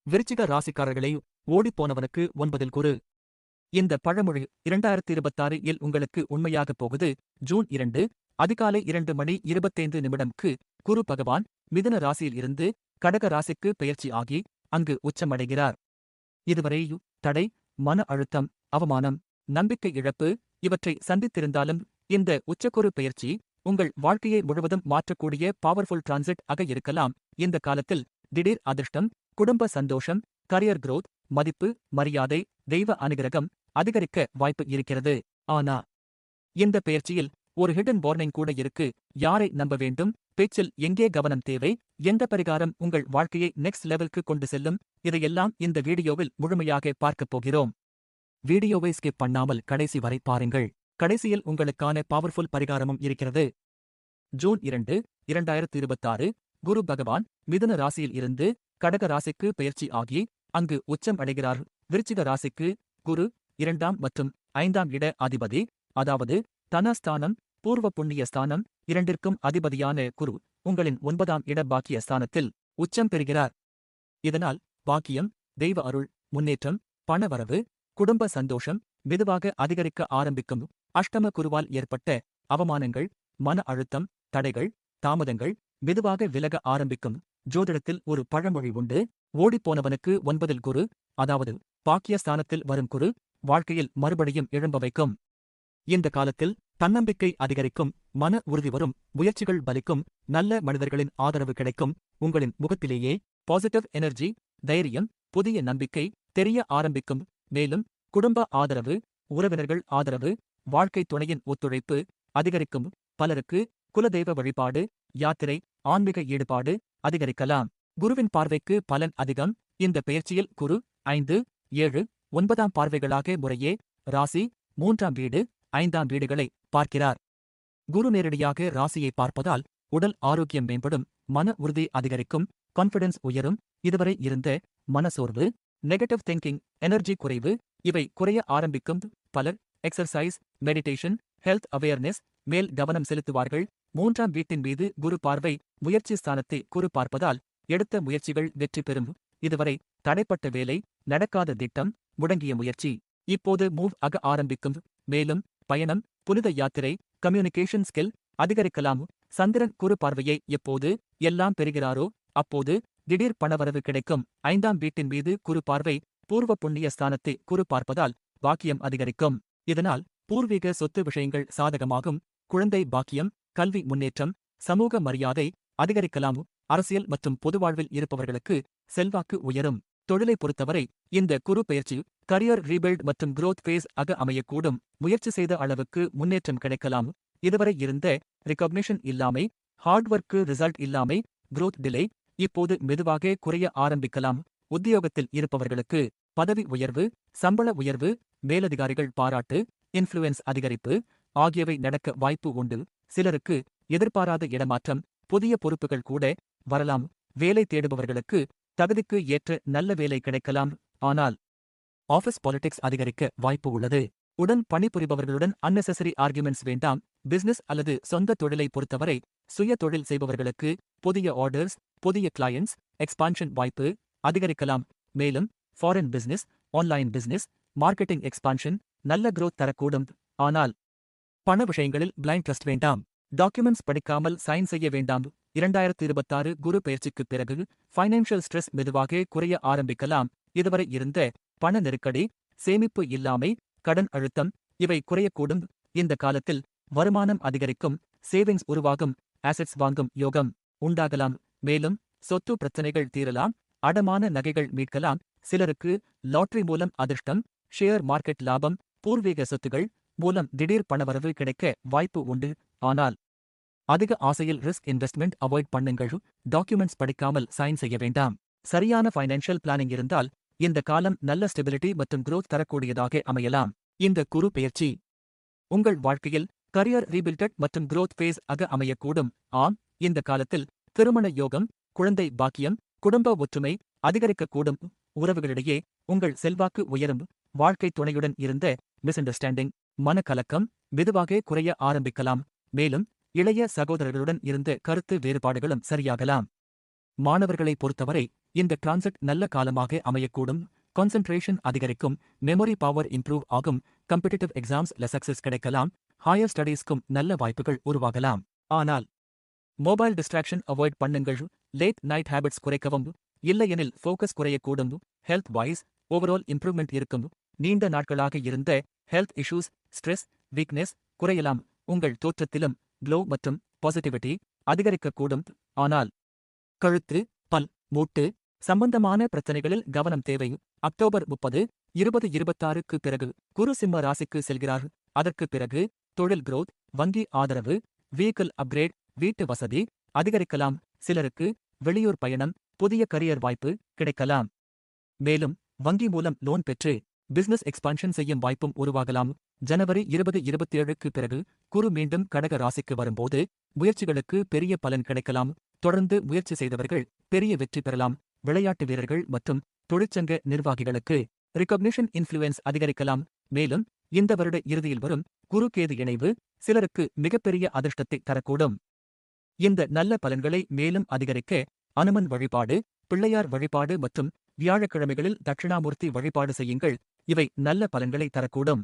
விருச்சிக ராசிக்காரர்களை ஓடிப்போனவனுக்கு 9 குரு. இந்த பழமொழி 2026 இல் உங்களுக்கு உண்மையாகப் போகுது. ஜூன் 2 அதிகாலை 2:25 குரு பகவான் மிதுன ராசியில் இருந்து கடக ராசிக்கு பெயர்ச்சி ஆகி அங்கு உச்சமடைகிறார். இதுவரை தடை, மன அழுத்தம், அவமானம், நம்பிக்கை இழப்பு இவற்றை சந்தித்திருந்தாலும் இந்த உச்சக்குரு பெயர்ச்சி உங்கள் வாழ்க்கையை முழுவதும் மாற்றக்கூடிய பவர்ஃபுல் டிரான்சிட் ஆக இருக்கலாம். இந்த காலத்தில் திடீர் அதிர்ஷ்டம், குடும்ப சந்தோஷம், கரியர் growth, மதிப்பு, மரியாதை, தெய்வ அனுகிரகம் அதிகரிக்க வாய்ப்பு இருக்கிறது. ஆனா இந்த பெயர்ச்சியில் ஒரு ஹிடன் வார்னிங் கூட இருக்கு. யாரை நம்ப வேண்டும், பேச்சில் எங்கே கவனம் தேவை, எந்த பரிகாரம் உங்கள் வாழ்க்கையை நெக்ஸ்ட் லெவலுக்கு கொண்டு செல்லும், இதையெல்லாம் இந்த வீடியோவில் முழுமையாக பார்க்கப் போகிறோம். வீடியோவை ஸ்கிப் பண்ணாமல் கடைசி வரை பாருங்கள். கடைசியில் உங்களுக்கான பவர்ஃபுல் பரிகாரமும் இருக்கிறது. ஜூன் 2, 2026 குரு பகவான் மிதுன ராசியில் இருந்து கடக ராசிக்கு பெயர்ச்சி ஆகி அங்கு உச்சம் அடைகிறார். விருச்சிக ராசிக்கு குரு 2ஆம் மற்றும் 5ஆம் இட அதிபதி, அதாவது தனஸ்தானம், பூர்வ புண்ணிய ஸ்தானம் இரண்டிற்கும் அதிபதியான குரு உங்களின் 9ஆம் இட பாக்கிய ஸ்தானத்தில் உச்சம் பெறுகிறார். இதனால் பாக்கியம், தெய்வ அருள், முன்னேற்றம், பணவரவு, குடும்ப சந்தோஷம் மெதுவாக அதிகரிக்க ஆரம்பிக்கும். அஷ்டம குருவால் ஏற்பட்ட அவமானங்கள், மன அழுத்தம், தடைகள், தாமதங்கள் மெதுவாக விலக ஆரம்பிக்கும். ஜோதிடத்தில் ஒரு பழமொழி உண்டு, ஓடிப்போனவனுக்கு 9 குரு, அதாவது பாக்கியஸ்தானத்தில் வரும் குரு வாழ்க்கையில் மறுபடியும் எழும்ப வைக்கும். இந்த காலத்தில் தன்னம்பிக்கை அதிகரிக்கும், மன உறுதி வரும், முயற்சிகள் பலிக்கும், நல்ல மனிதர்களின் ஆதரவு கிடைக்கும். உங்களின் முகத்திலேயே பாசிட்டிவ் எனர்ஜி, தைரியம், புதிய நம்பிக்கை தெரிய ஆரம்பிக்கும். மேலும் குடும்ப ஆதரவு, உறவினர்கள் ஆதரவு, வாழ்க்கை துணையின் ஒத்துழைப்பு அதிகரிக்கும். பலருக்கு குலதெய்வ வழிபாடு, யாத்திரை, ஆன்மீக ஈடுபாடு அதிகரிக்கலாம். குருவின் பார்வைக்கு பலன் அதிகம். இந்த பெயர்ச்சியில் குரு 5, 7, 9ஆம் பார்வைகளாக முறையே ராசி, 3ஆம் வீடு, 5ஆம் வீடுகளை பார்க்கிறார். குரு நேரடியாக ராசியை பார்ப்பதால் உடல் ஆரோக்கியம் மேம்படும், மன உறுதி அதிகரிக்கும், கான்ஃபிடன்ஸ் உயரும். இதுவரை இருந்த மனசோர்வு, நெகட்டிவ் திங்கிங், எனர்ஜி குறைவு இவை குறைய ஆரம்பிக்கும். பலர் எக்சர்சைஸ், மெடிடேஷன், ஹெல்த் அவேர்னஸ் மேல் கவனம் செலுத்துவார்கள். 3ஆம் வீட்டின் மீது குரு பார்வை முயற்சி ஸ்தானத்தை குரு பார்ப்பதால் எடுத்த முயற்சிகள் வெற்றி பெறும். இதுவரை தடைப்பட்ட வேலை, நடக்காத திட்டம், முடங்கிய முயற்சி இப்போது மூவ் ஆக ஆரம்பிக்கும். மேலும் பயணம், புனித யாத்திரை, கம்யூனிகேஷன் ஸ்கில் அதிகரிக்கலாம். சந்திரன் குரு பார்வையை எப்போது எல்லாம் பெறுகிறாரோ அப்போது திடீர் பணவரவு கிடைக்கும். 5ஆம் வீட்டின் மீது குரு பார்வை பூர்வ புண்ணிய ஸ்தானத்தை குரு பார்ப்பதால் பாக்கியம் அதிகரிக்கும். இதனால் பூர்வீக சொத்து விஷயங்கள் சாதகமாகும். குழந்தை பாக்கியம், கல்வி முன்னேற்றம், சமூக மரியாதை அதிகரிக்கலாம். அரசியல் மற்றும் பொதுவாழ்வில் இருப்பவர்களுக்கு செல்வாக்கு உயரும். தொழிலை பொறுத்தவரை இந்த குரு பெயர்ச்சி கரியர் ரீபில்ட் மற்றும் growth phase ஆக அமையக்கூடும். முயற்சி செய்த அளவுக்கு முன்னேற்றம் கிடைக்கலாம். இதுவரை இருந்த ரெகக்னிஷன் இல்லாமை, ஹார்ட்வொர்க்கு ரிசல்ட் இல்லாமை, growth டிலே இப்போது மெதுவாக குறைய ஆரம்பிக்கலாம். உத்தியோகத்தில் இருப்பவர்களுக்கு பதவி உயர்வு, சம்பள உயர்வு, மேலதிகாரிகள் பாராட்டு, இன்ஃப்ளூயன்ஸ் அதிகரிப்பு ஆகியவை நடக்க வாய்ப்பு உண்டு. சிலருக்கு எதிர்பாராத இடமாற்றம், புதிய பொறுப்புகள் கூட வரலாம். வேலை தேடுபவர்களுக்கு தகுதிக்கு ஏற்ற நல்ல வேலை கிடைக்கலாம். ஆனால் ஆஃபீஸ் பாலிடிக்ஸ் அதிகரிக்க வாய்ப்பு உள்ளது. உடன் பணிபுரிபவர்களுடன் அன்னெசரி ஆர்குமெண்ட்ஸ் வேண்டாம். பிசினஸ் அல்லது சொந்த தொழிலை பொறுத்தவரை சுய தொழில் செய்பவர்களுக்கு புதிய ஆர்டர்ஸ், புதிய கிளையண்ட்ஸ், எக்ஸ்பான்ஷன் வாய்ப்பு அதிகரிக்கலாம். மேலும் foreign business, online business, marketing expansion நல்ல growth தரக்கூடும். ஆனால் பண விஷயங்களில் பிளைண்ட் ட்ரஸ்ட் வேண்டாம். டாக்குமெண்ட்ஸ் படிக்காமல் சைன் செய்ய வேண்டாம். 2026 குரு பெயர்ச்சிக்குப் பிறகு ஃபைனான்ஷியல் ஸ்ட்ரெஸ் மெதுவாக குறைய ஆரம்பிக்கலாம். இதுவரை இருந்த பண நெருக்கடி, சேமிப்பு இல்லாமை, கடன் அழுத்தம் இவை குறையக்கூடும். இந்த காலத்தில் வருமானம் அதிகரிக்கும், சேவிங்ஸ் உருவாகும், ஆசெட்ஸ் வாங்கும் யோகம் உண்டாகலாம். மேலும் சொத்து பிரச்சனைகள் தீரலாம், அடமான நகைகள் மீட்கலாம். சிலருக்கு லாட்டரி மூலம் அதிர்ஷ்டம், ஷேர் மார்க்கெட் லாபம், பூர்வீக சொத்துகள் மூலம் திடீர் பணவரவு கிடைக்க வாய்ப்பு உண்டு. ஆனால் அதிக ஆசையில் ரிஸ்க் இன்வெஸ்ட்மெண்ட் அவாய்ட் பண்ணுங்கள். டாக்குமெண்ட்ஸ் படிக்காமல் சைன் செய்ய வேண்டாம். சரியான ஃபைனான்ஷியல் பிளானிங் இருந்தால் இந்த காலம் நல்ல ஸ்டெபிலிட்டி மற்றும் growth தரக்கூடியதாக அமையலாம். இந்த குரு பெயர்ச்சி உங்கள் வாழ்க்கையில் கரியர் ரீபில்டட் மற்றும் growth phase ஆக அமையக்கூடும். ஆம், இந்த காலத்தில் திருமண யோகம், குழந்தை பாக்கியம், குடும்ப ஒற்றுமை அதிகரிக்கக்கூடும். உறவுகளிடையே உங்கள் செல்வாக்கு உயரும். வாழ்க்கை துணையுடன் இருந்த மிஸ் அண்டர்ஸ்டாண்டிங், மனக்கலக்கம் மெதுவாக குறைய ஆரம்பிக்கலாம். மேலும் இளைய சகோதரர்களுடன் இருந்த கருத்து வேறுபாடுகளும் சரியாகலாம். மாணவர்களை பொறுத்தவரை இந்த டிரான்சிட் நல்ல காலமாக அமையக்கூடும். கான்சென்ட்ரேஷன் அதிகரிக்கும், மெமரி பவர் இம்ப்ரூவ் ஆகும், காம்படிட்டிவ் எக்ஸாம்ஸ்ல சக்சஸ் கிடைக்கலாம், ஹையர் ஸ்டடீஸ்க்கும் நல்ல வாய்ப்புகள் உருவாகலாம். ஆனால் மொபைல் டிஸ்ட்ராக்ஷன் அவாய்ட் பண்ணுங்கள். லேட் நைட் ஹேபிட்ஸ் குறைக்கவும், இல்லையெனில் ஃபோக்கஸ் குறையக்கூடும். ஹெல்த் வைஸ் ஓவரால் இம்ப்ரூவ்மெண்ட் இருக்கும். நீண்ட நாட்களாக இருந்த ஹெல்த் இஷ்யூஸ், ஸ்ட்ரெஸ், வீக்னஸ் குறையலாம். உங்கள் தோற்றத்திலும் க்ளோ மற்றும் பாசிட்டிவிட்டி அதிகரிக்கக்கூடும். ஆனால் கழுத்து, பல், மூட்டு சம்பந்தமான பிரச்சனைகளில் கவனம் தேவை. அக்டோபர் 30, 2026க்கு பிறகு குரு சிம்ம ராசிக்கு செல்கிறார். அதற்கு பிறகு தொழில் growth, வங்கி ஆதரவு, வெஹிக்கிள் அப்கிரேட், வீட்டு வசதி அதிகரிக்கலாம். சிலருக்கு வெளியூர் பயணம், புதிய கரியர் வாய்ப்பு கிடைக்கலாம். மேலும் வங்கி மூலம் லோன் பெற்று பிசினஸ் எக்ஸ்பான்ஷன் செய்யும் வாய்ப்பும் உருவாகலாம். ஜனவரி 2027க்கு பிறகு குரு மீண்டும் கடக ராசிக்கு வரும்போது முயற்சிகளுக்கு பெரிய பலன் கிடைக்கலாம். தொடர்ந்து முயற்சி செய்தவர்கள் பெரிய வெற்றி பெறலாம். விளையாட்டு வீரர்கள் மற்றும் தொழிற்சங்க நிர்வாகிகளுக்கு ரிகக்னிஷன் இன்ஃப்ளூயன்ஸ் அதிகரிக்கலாம். மேலும் இந்த வருட இறுதியில் வரும் குரு கேது இணைவு சிலருக்கு மிகப்பெரிய அதிர்ஷ்டத்தை தரக்கூடும். இந்த நல்ல பலன்களை மேலும் அதிகரிக்க அனுமன் வழிபாடு, பிள்ளையார் வழிபாடு மற்றும் வியாழக்கிழமைகளில் தட்சிணாமூர்த்தி வழிபாடு செய்யுங்கள். இவை நல்ல பலன்களை தரக்கூடும்.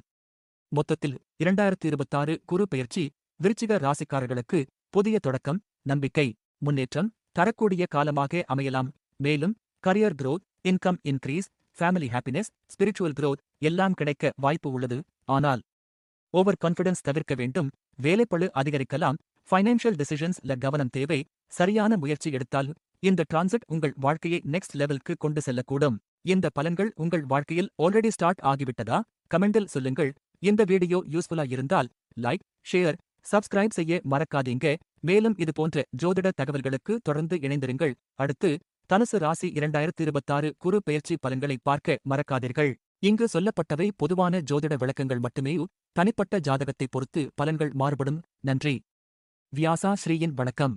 மொத்தத்தில் 2026 குரு பெயர்ச்சி விருச்சிக ராசிக்காரர்களுக்கு புதிய தொடக்கம், நம்பிக்கை, முன்னேற்றம் தரக்கூடிய காலமாக அமையலாம். மேலும் career growth, income increase, family happiness, spiritual growth எல்லாம் கிடைக்க வாய்ப்பு உள்ளது. ஆனால் ஓவர் கான்ஃபிடன்ஸ் தவிர்க்க வேண்டும். வேலைப்பளு அதிகரிக்கலாம். ஃபைனான்ஷியல் டிசிஷன்ஸ்ல கவனம் தேவை. சரியான முயற்சி எடுத்தால் இந்த டிரான்சிட் உங்கள் வாழ்க்கையை நெக்ஸ்ட் லெவலுக்கு கொண்டு செல்லக்கூடும். இந்த பலன்கள் உங்கள் வாழ்க்கையில் ஆல்ரெடி ஸ்டார்ட் ஆகிவிட்டதா? கமெண்டில் சொல்லுங்கள். இந்த வீடியோ யூஸ்ஃபுல்லா இருந்தால் லைக், ஷேர், சப்ஸ்கிரைப் செய்ய மறக்காதீங்க. மேலும் இது போன்ற ஜோதிட தகவல்களுக்கு தொடர்ந்து இணைந்திருங்கள். அடுத்து தனுசு ராசி 2026 குரு பெயர்ச்சி பலன்களை பார்க்க மறக்காதீர்கள். இங்கு சொல்லப்பட்டவை பொதுவான ஜோதிட விளக்கங்கள் மட்டுமே. தனிப்பட்ட ஜாதகத்தை பொறுத்து பலன்கள் மாறுபடும். நன்றி. வியாசா ஸ்ரீயின் வணக்கம்.